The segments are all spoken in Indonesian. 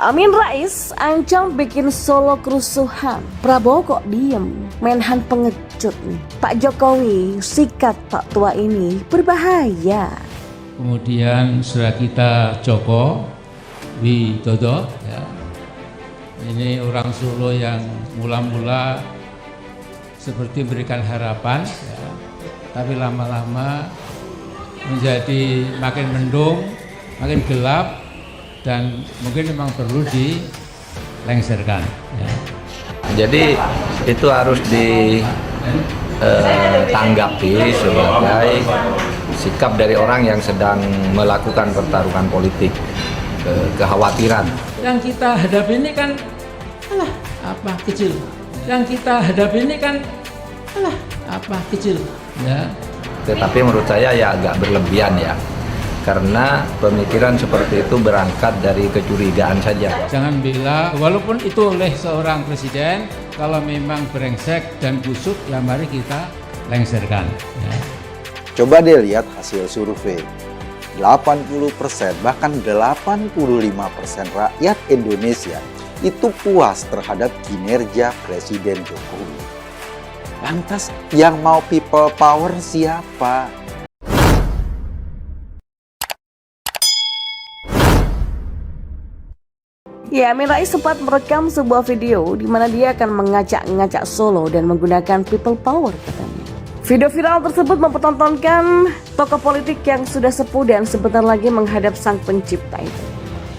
Amin Rais ancam bikin Solo kerusuhan. Prabowo kok diem? Menhan pengecut nih. Pak Jokowi, sikat Pak tua ini berbahaya. Kemudian saudara kita Joko Widodo, ya. Ini orang Solo yang mula-mula seperti memberikan harapan, ya. Tapi lama-lama menjadi makin mendung, makin gelap, dan mungkin memang perlu dilengserkan. Ya. Jadi itu harus ditanggapi sebagai sikap dari orang yang sedang melakukan pertarungan politik, kekhawatiran. Yang kita hadapi ini kan, kecil. Yang kita hadapi ini kan, kecil. Ya. Tetapi menurut saya ya agak berlebihan ya. Karena pemikiran seperti itu berangkat dari kecurigaan saja. Jangan bilang, walaupun itu oleh seorang presiden, kalau memang brengsek dan busuk, ya mari kita lengserkan. Ya. Coba deh lihat hasil survei. 80% bahkan 85% rakyat Indonesia itu puas terhadap kinerja Presiden Jokowi. Lantas yang mau people power siapa? Ya, Amin Rais sempat merekam sebuah video di mana dia akan mengacak-ngacak Solo dan menggunakan people power katanya. Video viral tersebut mempertontonkan tokoh politik yang sudah sepuh dan sebentar lagi menghadap sang pencipta itu.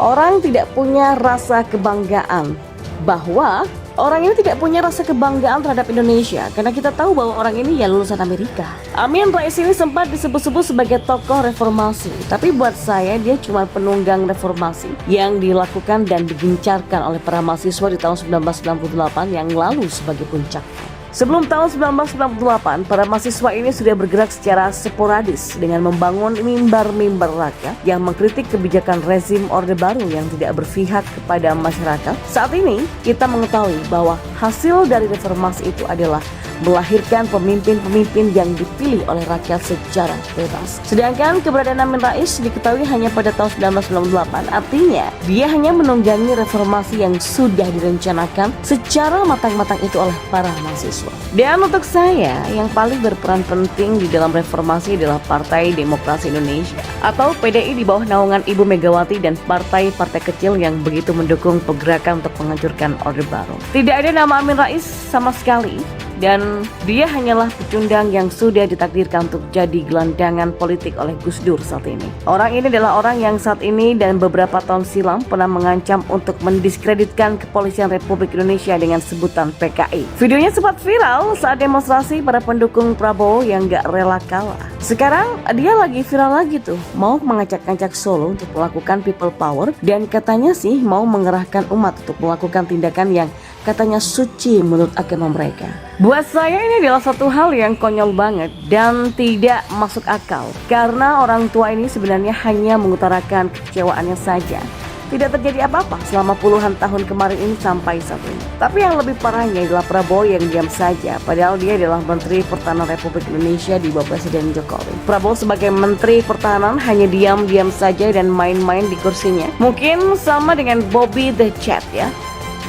Orang tidak punya rasa kebanggaan bahwa orang ini tidak punya rasa kebanggaan terhadap Indonesia karena kita tahu bahwa orang ini ya lulusan Amerika. Amin Rais ini sempat disebut-sebut sebagai tokoh reformasi, tapi buat saya dia cuma penunggang reformasi yang dilakukan dan digencarkan oleh para mahasiswa di tahun 1998 yang lalu sebagai puncaknya. Sebelum tahun 1998, para mahasiswa ini sudah bergerak secara sporadis dengan membangun mimbar-mimbar rakyat yang mengkritik kebijakan rezim Orde Baru yang tidak berpihak kepada masyarakat. Saat ini, kita mengetahui bahwa hasil dari reformasi itu adalah melahirkan pemimpin-pemimpin yang dipilih oleh rakyat secara bebas. Sedangkan keberadaan Amin Rais diketahui hanya pada tahun 1998, artinya dia hanya menunggangi reformasi yang sudah direncanakan secara matang-matang itu oleh para mahasiswa. Dan untuk saya, yang paling berperan penting di dalam reformasi adalah Partai Demokrasi Indonesia atau PDI di bawah naungan Ibu Megawati dan partai-partai kecil yang begitu mendukung pergerakan untuk menghancurkan Orde Baru. Tidak ada nama Amin Rais sama sekali. Dan dia hanyalah pecundang yang sudah ditakdirkan untuk jadi gelandangan politik oleh Gus Dur saat ini. Orang ini adalah orang yang saat ini dan beberapa tahun silam pernah mengancam untuk mendiskreditkan Kepolisian Republik Indonesia dengan sebutan PKI. Videonya sempat viral saat demonstrasi para pendukung Prabowo yang gak rela kalah. Sekarang dia lagi viral lagi tuh, mau mengacak-ngacak Solo untuk melakukan people power dan katanya sih mau mengerahkan umat untuk melakukan tindakan yang katanya suci menurut agama mereka. Buat saya ini adalah satu hal yang konyol banget dan tidak masuk akal karena orang tua ini sebenarnya hanya mengutarakan kekecewaannya saja. Tidak terjadi apa-apa selama puluhan tahun kemarin ini sampai saat ini. Tapi yang lebih parahnya adalah Prabowo yang diam saja padahal dia adalah Menteri Pertahanan Republik Indonesia di bawah Presiden Jokowi. Prabowo sebagai Menteri Pertahanan hanya diam-diam saja dan main-main di kursinya. Mungkin sama dengan Bobby the Chat ya.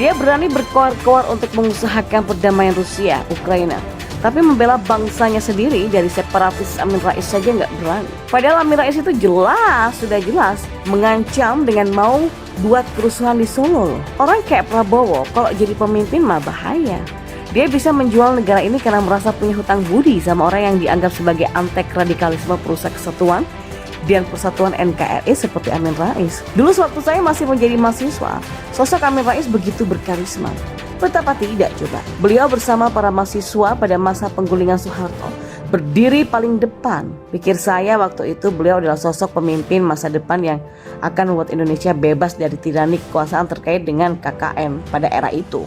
Dia berani berkoar-koar untuk mengusahakan perdamaian Rusia, Ukraina. Tapi membela bangsanya sendiri dari separatis Amin Rais saja nggak berani. Padahal Amin Rais itu sudah jelas mengancam dengan mau buat kerusuhan di Solo. Orang kayak Prabowo kalau jadi pemimpin mah bahaya. Dia bisa menjual negara ini karena merasa punya hutang budi sama orang yang dianggap sebagai antek radikalisme perusak kesatuan dan persatuan NKRI seperti Amin Rais. Dulu waktu saya masih menjadi mahasiswa, sosok Amin Rais begitu berkarisma. Betapa tidak coba. Beliau bersama para mahasiswa pada masa penggulingan Soeharto berdiri paling depan. Pikir saya waktu itu beliau adalah sosok pemimpin masa depan yang akan membuat Indonesia bebas dari tirani kekuasaan terkait dengan KKN pada era itu.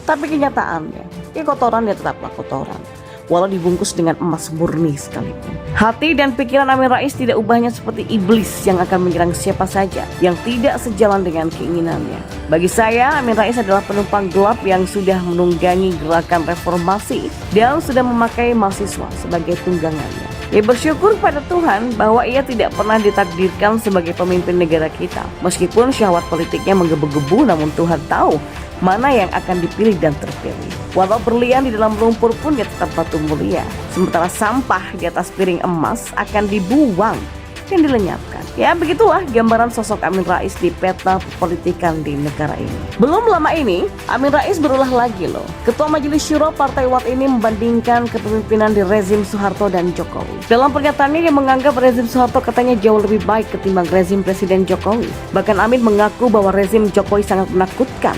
Tapi kenyataannya, kotoran tetaplah kotoran. Walau dibungkus dengan emas murni sekalipun. Hati dan pikiran Amin Rais tidak ubahnya seperti iblis yang akan menyerang siapa saja yang tidak sejalan dengan keinginannya. Bagi saya, Amin Rais adalah penumpang gelap yang sudah menunggangi gerakan reformasi dan sudah memakai mahasiswa sebagai tunggangannya. Ia bersyukur pada Tuhan bahwa ia tidak pernah ditakdirkan sebagai pemimpin negara kita. Meskipun syahwat politiknya menggebu-gebu, namun Tuhan tahu mana yang akan dipilih dan terpilih. Walau berlian di dalam lumpur pun dia tetap batu mulia. Sementara sampah di atas piring emas akan dibuang dan dilenyapkan. Ya begitulah gambaran sosok Amin Rais di peta politikan di negara ini. Belum lama ini, Amin Rais berulah lagi loh. Ketua Majelis Syuro Partai Watt ini membandingkan kepemimpinan di rezim Soeharto dan Jokowi. Dalam pernyataannya, ia menganggap rezim Soeharto katanya jauh lebih baik ketimbang rezim Presiden Jokowi. Bahkan Amin mengaku bahwa rezim Jokowi sangat menakutkan,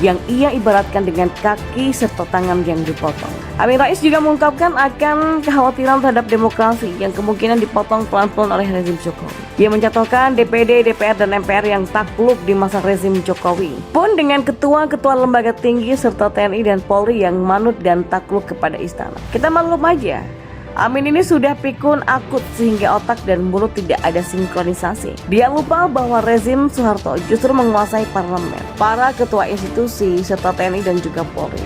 yang ia ibaratkan dengan kaki serta tangan yang dipotong. Amin Rais juga mengungkapkan akan kekhawatiran terhadap demokrasi yang kemungkinan dipotong pelan-pelan oleh rezim Jokowi. Ia mencontohkan DPD, DPR, dan MPR yang takluk di masa rezim Jokowi, pun dengan ketua-ketua lembaga tinggi serta TNI dan Polri yang manut dan takluk kepada istana. Kita maklum aja, Amin ini sudah pikun akut sehingga otak dan mulut tidak ada sinkronisasi. Dia lupa bahwa rezim Soeharto justru menguasai parlemen, para ketua institusi, serta TNI dan juga Polri.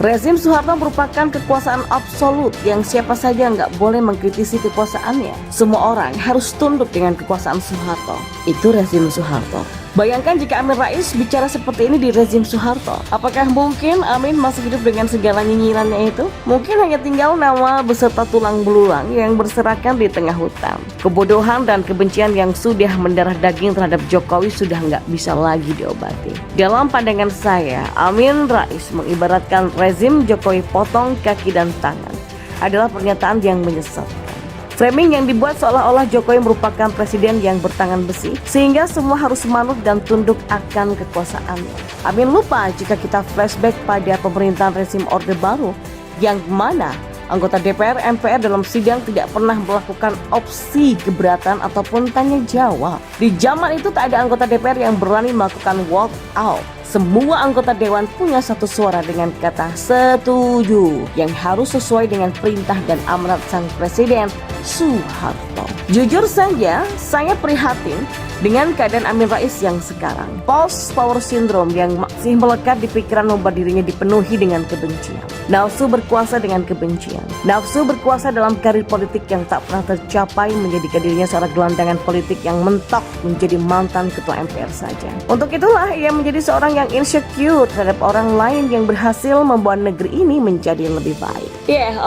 Rezim Soeharto merupakan kekuasaan absolut yang siapa saja nggak boleh mengkritisi kekuasaannya. Semua orang harus tunduk dengan kekuasaan Soeharto. Itu rezim Soeharto. Bayangkan jika Amin Rais bicara seperti ini di rezim Soeharto. Apakah mungkin Amin masih hidup dengan segala nyinyirannya itu? Mungkin hanya tinggal nama beserta tulang belulang yang berserakan di tengah hutan. Kebodohan dan kebencian yang sudah mendarah daging terhadap Jokowi sudah nggak bisa lagi diobati. Dalam pandangan saya, Amin Rais mengibaratkan rezim Jokowi potong kaki dan tangan adalah pernyataan yang menyesatkan. Framing yang dibuat seolah-olah Jokowi merupakan presiden yang bertangan besi, sehingga semua harus manut dan tunduk akan kekuasaannya. Amin lupa jika kita flashback pada pemerintahan rezim Orde Baru, yang mana anggota DPR, MPR dalam sidang tidak pernah melakukan opsi keberatan ataupun tanya jawab. Di zaman itu tak ada anggota DPR yang berani melakukan walk out. Semua anggota dewan punya satu suara dengan kata setuju yang harus sesuai dengan perintah dan amanat sang presiden Soeharto. Jujur saja, saya prihatin dengan keadaan Amin Rais yang sekarang. Post power syndrome yang masih melekat di pikiran membuat dirinya dipenuhi dengan kebencian. Nafsu berkuasa dengan kebencian. Nafsu berkuasa dalam karir politik yang tak pernah tercapai menjadikan dirinya seorang gelandangan politik yang mentok menjadi mantan ketua MPR saja. Untuk itulah ia menjadi seorang yang insecure terhadap orang lain yang berhasil membuat negeri ini menjadi lebih baik.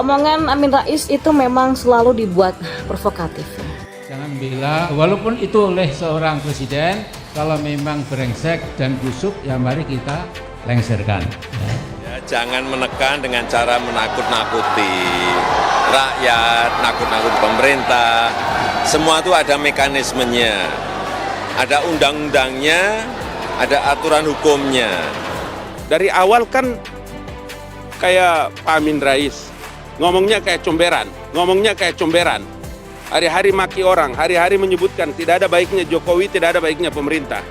Omongan Amin Rais itu memang selalu dibuat provokatif. Jangan bilang, walaupun itu oleh seorang presiden, kalau memang brengsek dan busuk, ya mari kita lengserkan. Jangan menekan dengan cara menakut-nakuti rakyat, nakut-nakuti pemerintah. Semua itu ada mekanismenya, ada undang-undangnya, ada aturan hukumnya. Dari awal kan kayak Pak Amin Rais, ngomongnya kayak comberan. Hari-hari maki orang, hari-hari menyebutkan tidak ada baiknya Jokowi, tidak ada baiknya pemerintah.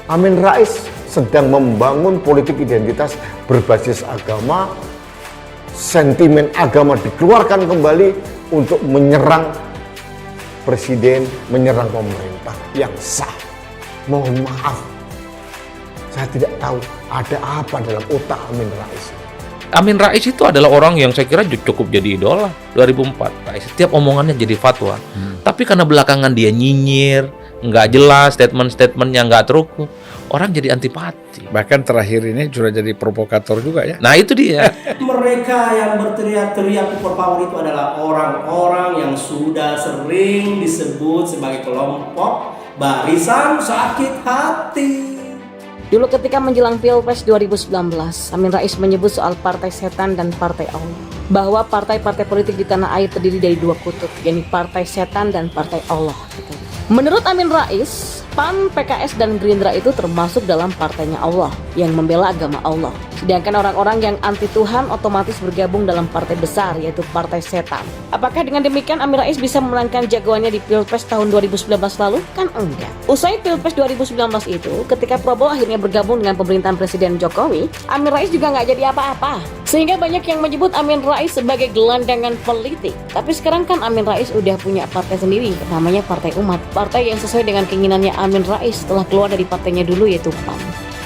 Amin Rais sedang membangun politik identitas berbasis agama, sentimen agama dikeluarkan kembali untuk menyerang presiden, menyerang pemerintah yang sah. Mohon maaf, saya tidak tahu ada apa dalam otak Amin Rais. Amin Rais itu adalah orang yang saya kira cukup jadi idola 2004. Setiap omongannya jadi fatwa. Tapi karena belakangan dia nyinyir, nggak jelas, statement-statementnya nggak terukur, orang jadi antipati. Bahkan terakhir ini sudah jadi provokator juga ya. Nah itu dia. Mereka yang berteriak-teriak people power itu adalah orang-orang yang sudah sering disebut sebagai kelompok barisan sakit hati. Dulu ketika menjelang Pilpres 2019, Amin Rais menyebut soal partai setan dan partai Allah. Bahwa partai-partai politik di tanah air terdiri dari dua kutub, yakni partai setan dan partai Allah. Menurut Amin Rais, PAN, PKS, dan Gerindra itu termasuk dalam partainya Allah yang membela agama Allah. Sedangkan orang-orang yang anti Tuhan otomatis bergabung dalam partai besar, yaitu partai setan. Apakah dengan demikian Amin Rais bisa memenangkan jagoannya di Pilpres tahun 2019 lalu? Kan enggak. Usai Pilpres 2019 itu, ketika Prabowo akhirnya bergabung dengan pemerintahan Presiden Jokowi, Amin Rais juga nggak jadi apa-apa. Sehingga banyak yang menyebut Amin Rais sebagai gelandangan politik. Tapi sekarang kan Amin Rais udah punya partai sendiri, namanya Partai Umat. Partai yang sesuai dengan keinginannya Amin Rais setelah keluar dari partainya dulu, yaitu PAN.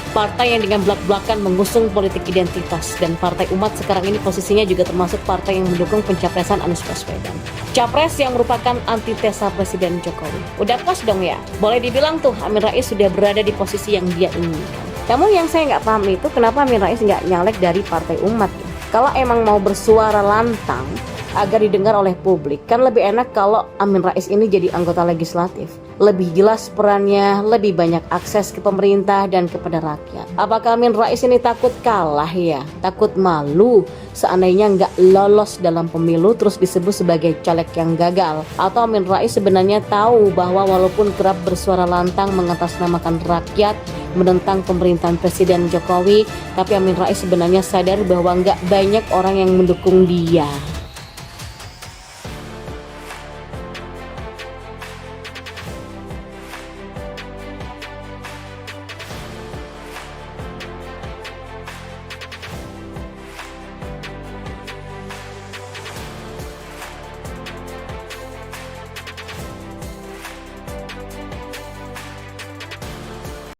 Partai yang dengan belak-belakan mengusung politik identitas, dan Partai Umat sekarang ini posisinya juga termasuk partai yang mendukung pencapresan Anies Baswedan. Capres yang merupakan antitesa Presiden Jokowi. Udah pas dong ya? Boleh dibilang tuh Amin Rais sudah berada di posisi yang dia inginkan. Namun yang saya nggak paham itu kenapa Amin Rais nggak nyalek dari Partai Umat ya? Kalau emang mau bersuara lantang agar didengar oleh publik, kan lebih enak kalau Amin Rais ini jadi anggota legislatif. Lebih jelas perannya, lebih banyak akses ke pemerintah dan kepada rakyat. Apakah Amin Rais ini takut kalah ya? Takut malu seandainya nggak lolos dalam pemilu terus disebut sebagai caleg yang gagal? Atau Amin Rais sebenarnya tahu bahwa walaupun kerap bersuara lantang mengatasnamakan rakyat, menentang pemerintahan Presiden Jokowi, tapi Amin Rais sebenarnya sadar bahwa nggak banyak orang yang mendukung dia.